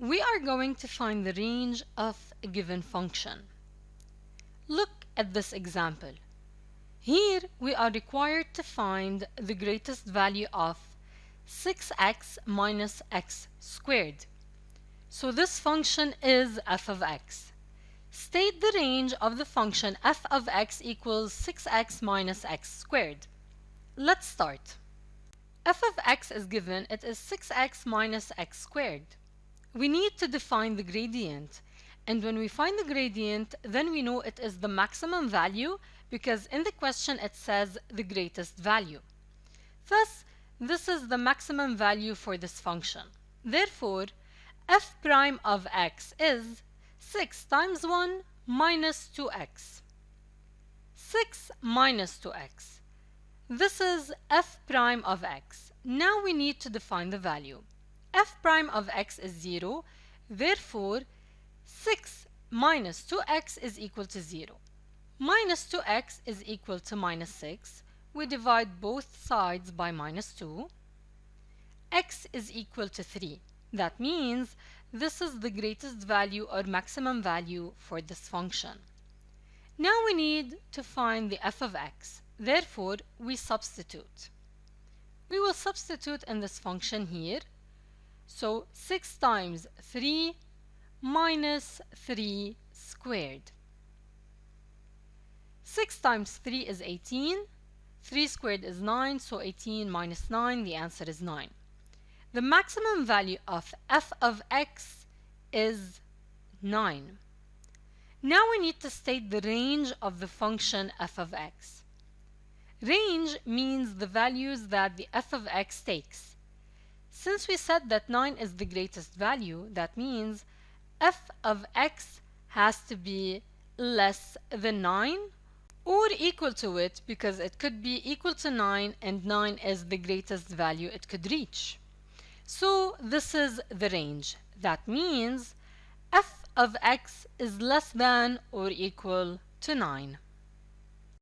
We are going to find the range of a given function. Look at this example. Here we are required to find the greatest value of 6x minus x squared. So this function is f of x. State the range of the function f of x equals 6x minus x squared. Let's start. F of x is given, it is 6x minus x squared. We need to define the gradient, and when we find the gradient, then we know it is the maximum value because in the question it says the greatest value. Thus, this is the maximum value for this function. Therefore, f prime of x is 6 times 1 minus 2x. 6 minus 2x. This is f prime of x. Now we need to define the value. F prime of x is 0, therefore 6 minus 2x is equal to 0. Minus 2x is equal to minus 6. We divide both sides by minus 2. X is equal to 3. That means this is the greatest value or maximum value for this function. Now we need to find the f of x. Therefore, we substitute. We will substitute in this function here. So 6 times 3 minus 3 squared. 6 times 3 is 18. 3 squared is 9, so 18 minus 9, the answer is 9. The maximum value of f of x is 9. Now we need to state the range of the function f of x. Range means the values that the f of x takes. Since we said that 9 is the greatest value, that means f of x has to be less than 9 or equal to it, because it could be equal to 9 and 9 is the greatest value it could reach. So this is the range. That means f of x is less than or equal to 9.